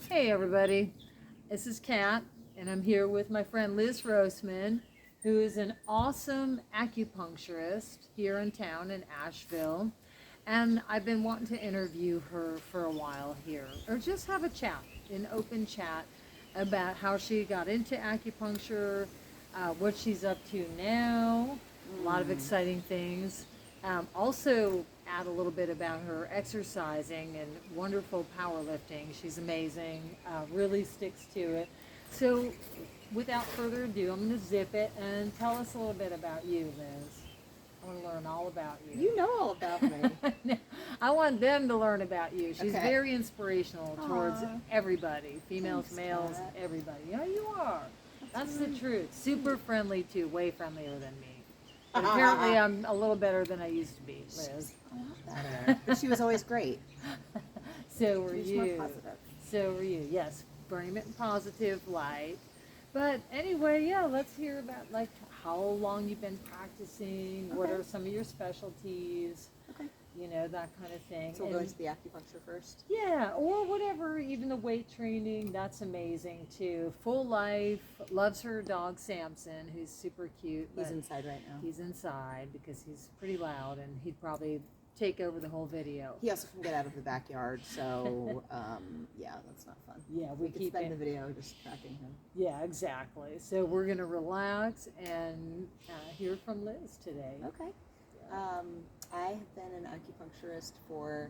Hey everybody, this is Kat, and I'm here with my friend Liz Roseman, who is an awesome acupuncturist here in town in Asheville. And I've been wanting to interview her for a while here, or just have a chat, an open chat about how she got into acupuncture, what she's up to now, a lot of exciting things. Also, add a little bit about her exercising and wonderful powerlifting. She's amazing, really sticks to it. So, without further ado, I'm going to zip it and tell us a little bit about you, Liz. I want to learn all about you. You know all about me. I want them to learn about you. She's Okay. very inspirational towards Aw. everybody, females, Thanks, males, Kat. everybody. Yeah, you are. That's the truth. Super friendly too, way friendlier than me. But apparently I'm a little better than I used to be, Liz. A lot better. But she was always great. So were She was more you. positive. So were you. Yes, bring it in positive light. But anyway, yeah, let's hear about like how long you've been practicing, what Okay. are some of your specialties, Okay. you know, that kind of thing. So we'll go And- into the acupuncture first. yeah, or whatever, even the weight training, that's amazing too. Full life, loves her dog Samson, who's super cute. He's but inside right now. He's inside because he's pretty loud and he'd probably take over the whole video. He also can get out of the backyard, so yeah, that's not fun. Yeah, We could keep spend him. the video just tracking him. Yeah, exactly. So we're gonna relax and hear from Liz today. Okay. I have been an acupuncturist for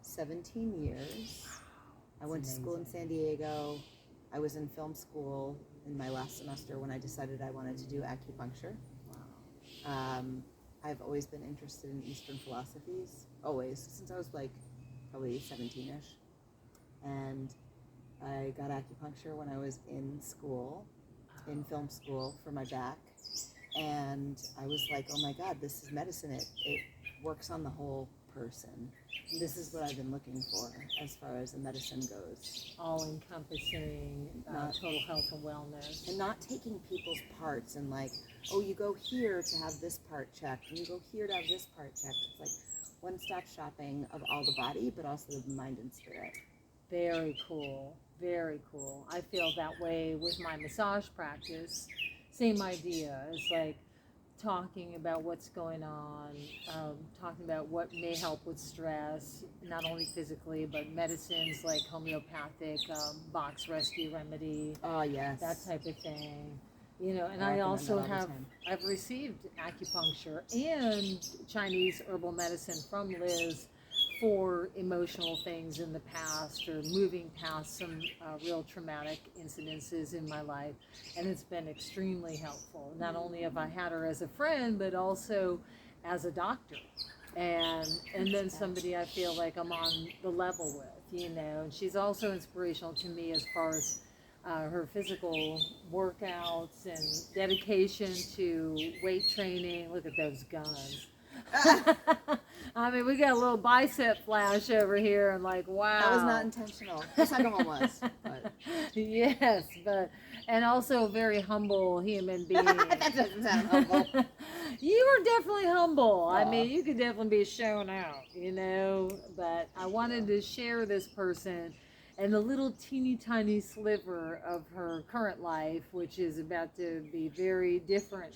17 years. I went to school in amazing. San Diego. I was in film school in my last semester when I decided I wanted to do acupuncture. Wow. I've always been interested in Eastern philosophies, always, since I was like probably 17-ish. And I got acupuncture when I was in school, in film school for my back. And I was like, oh my God, this is medicine. It works on the whole person. This is what I've been looking for as far as the medicine goes. All encompassing total health and wellness. And not taking people's parts and like, oh, you go here to have this part checked, and you go here to have this part checked. It's like one-stop shopping of all the body, but also the mind and spirit. Very cool. Very cool. I feel that way with my massage practice. Same idea. It's like talking about what's going on, talking about what may help with stress, not only physically, but medicines like homeopathic, box rescue remedy, Oh, yes. that type of thing. You know, and I I recommend also that all the have, time. I've received acupuncture and Chinese herbal medicine from Liz for emotional things in the past or moving past some real traumatic incidences in my life. And it's been extremely helpful. Not only have I had her as a friend, but also as a doctor. And then somebody I feel like I'm on the level with, you know. And she's also inspirational to me as far as her physical workouts and dedication to weight training. Look at those guns. I mean, we got a little bicep flash over here. I'm like, wow. That was not intentional. The second one was. But Yes, but, and also a very humble human being. that doesn't sound humble. You are definitely humble. I Aw. mean, you could definitely be shown out, you know, but I wanted to share this person and the little teeny tiny sliver of her current life, which is about to be very different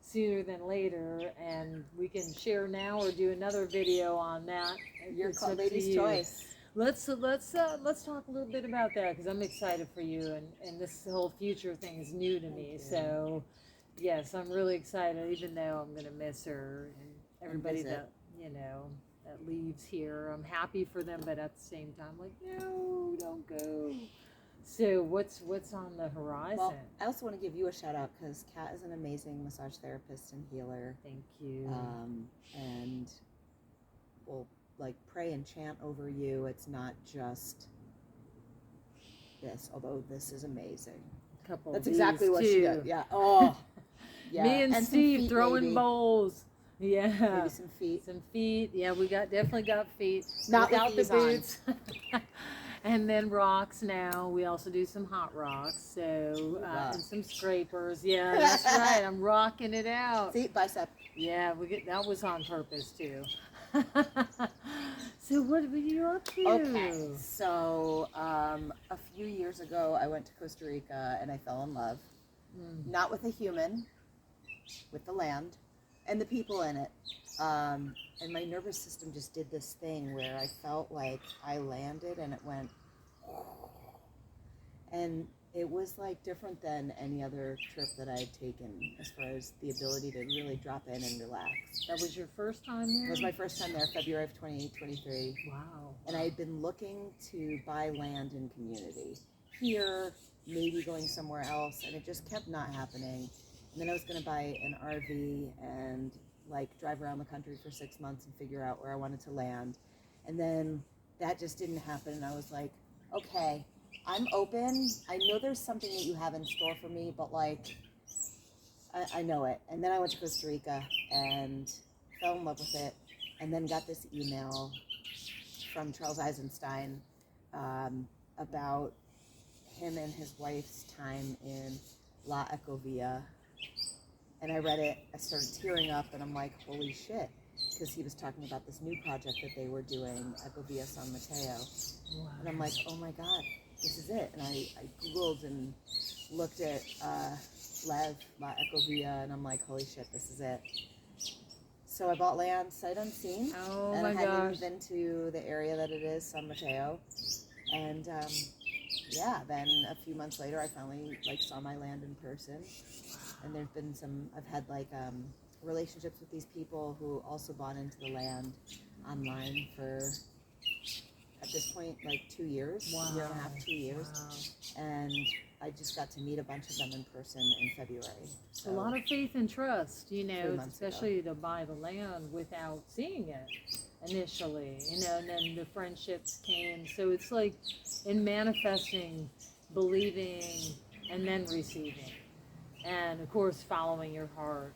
sooner than later, and we can share now or do another video on that. Your It's up to lady's you. choice. Let's talk a little bit about that because I'm excited for you, and this whole future thing is new to me. you. So, yes, I'm really excited, even though I'm gonna miss her and everybody visit. that that leaves here. I'm happy for them, but at the same time, like, no, don't go. So, what's on the horizon? Well, I also want to give you a shout out because Kat is an amazing massage therapist and healer. Thank you. And will like pray and chant over you. It's not just this, although this is amazing. Couple. That's of exactly these what she too. does. Yeah. Oh. Yeah. Me and some Steve feet, throwing maybe. bowls. Yeah. Maybe some feet. Some feet. Yeah, we definitely got feet. Not with without the these on. boots. And then rocks now. We also do some hot rocks. So Wow. and some scrapers. Yeah, that's right. I'm rocking it out. See, bicep. Yeah, that was on purpose too. So what were you up to? Okay, so a few years ago, I went to Costa Rica and I fell in love. Not with a human, with the land and the people in it. And my nervous system just did this thing where I felt like I landed and it went, and it was like different than any other trip that I had taken as far as the ability to really drop in and relax. That was your first time there? It was my first time there, February of 2023. Wow. And I had been looking to buy land in community here, maybe going somewhere else, and it just kept not happening. And then I was going to buy an RV and like drive around the country for 6 months and figure out where I wanted to land. And then that just didn't happen. And I was like, okay, I'm open. I know there's something that you have in store for me, but like, I know it. And then I went to Costa Rica and fell in love with it. And then got this email from Charles Eisenstein about him and his wife's time in La Ecovia. And I read it, I started tearing up, and I'm like, holy shit. Because he was talking about this new project that they were doing, Ecovia San Mateo. Wow. And I'm like, oh my God, this is it. And I Googled and looked at La Ecovia, and I'm like, holy shit, this is it. So I bought land sight unseen. Oh and my I hadn't gosh. even been to the area that it is, San Mateo. And yeah, then a few months later, I finally like saw my land in person. And there's been I've had like relationships with these people who also bought into the land online for, at this point, like 2 years, Wow. a year and a half, 2 years. Wow. And I just got to meet a bunch of them in person in February. It's a lot of faith and trust, you 3 know, months especially to buy the land without seeing it initially, you know, and then the friendships came. So it's like in manifesting, believing, and then receiving. And of course, following your heart,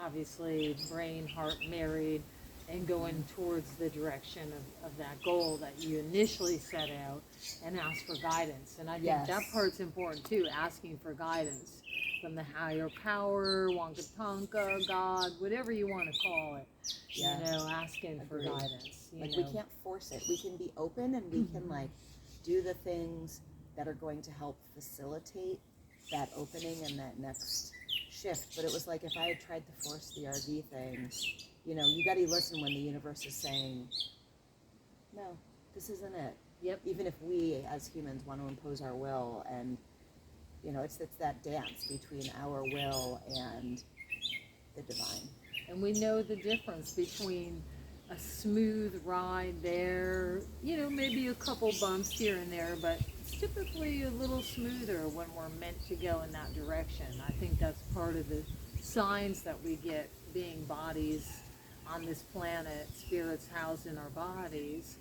obviously, brain, heart married, and going towards the direction of that goal that you initially set out and ask for guidance. And I think Yes. that part's important too, asking for guidance from the higher power, Wankatonka, God, whatever you want to call it. Yeah. You know, asking for Agreed. guidance. You Like know. we can't force it. We can be open and we can like do the things that are going to help facilitate that opening and that next shift. But it was like if I had tried to force the RV thing, you know, you got to listen when the universe is saying, no, this isn't it. Yep. Even if we as humans want to impose our will, and you know, it's that dance between our will and the divine. And we know the difference between a smooth ride there, you know, maybe a couple bumps here and there, but it's typically a little smoother when we're meant to go in that direction. I think that's part of the signs that we get being bodies on this planet, spirits housed in our bodies,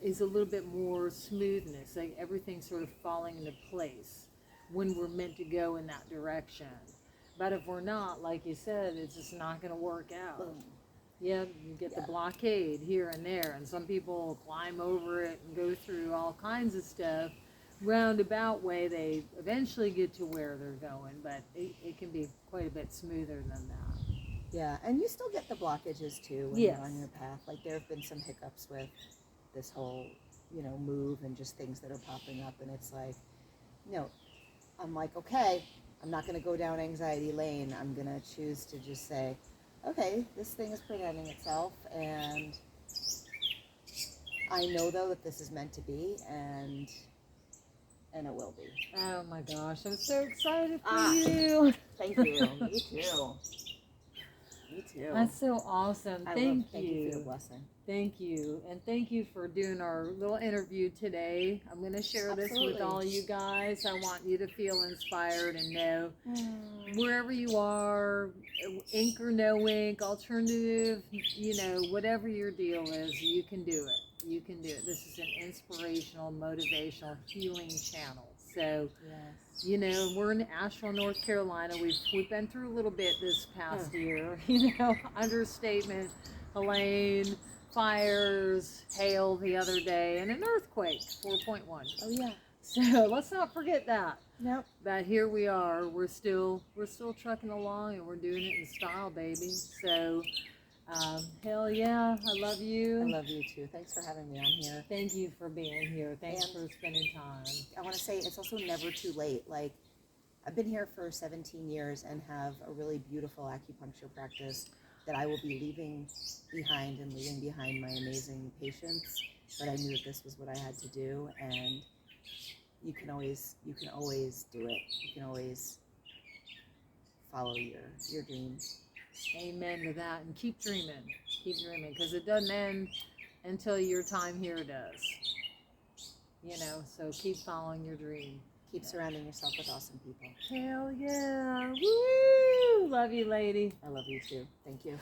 is a little bit more smoothness, like everything sort of falling into place when we're meant to go in that direction. But if we're not, like you said, it's just not going to work out. Boom. Yeah, you get the blockade here and there, and some people climb over it and go through all kinds of stuff. Roundabout way, they eventually get to where they're going, but it can be quite a bit smoother than that. Yeah, and you still get the blockages too when Yes. you're on your path. Like there have been some hiccups with this whole, you know, move and just things that are popping up, and it's like, you know, I'm like, okay, I'm not going to go down anxiety lane. I'm going to choose to just say, okay, this thing is presenting itself, and I know though that this is meant to be, and it will be. Oh my gosh, I'm so excited for Ah. you. Thank you. Me too. Me too. That's so awesome. Thank you for you. your blessing. Thank you. And thank you for doing our little interview today. I'm going to share this with Absolutely. all you guys. I want you to feel inspired and know wherever you are, ink or no ink, alternative, you know, whatever your deal is, you can do it. You can do it. This is an inspirational, motivational, healing channel. So, Yes. you know, we're in Asheville, North Carolina. We've been through a little bit this past year. You know, understatement, Helene, fires, hail the other day, and an earthquake, 4.1. Oh yeah. So let's not forget that. Nope. But here we are. We're still trucking along, and we're doing it in style, baby. So Hell yeah, I love you. I love you too. Thanks for having me on here. Thank you for being here. Thanks And for spending time. I want to say it's also never too late. Like, I've been here for 17 years and have a really beautiful acupuncture practice that I will be leaving behind and leaving behind my amazing patients. But I knew that this was what I had to do, and you can always do it. You can always follow your dreams. Amen to that. And keep dreaming. Keep dreaming, because it doesn't end until your time here does. You know, so keep following your dream. Keep surrounding yourself with awesome people. Hell yeah. Woo! Love you, lady. I love you too. Thank you.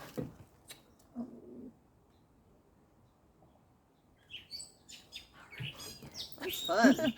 That's fun.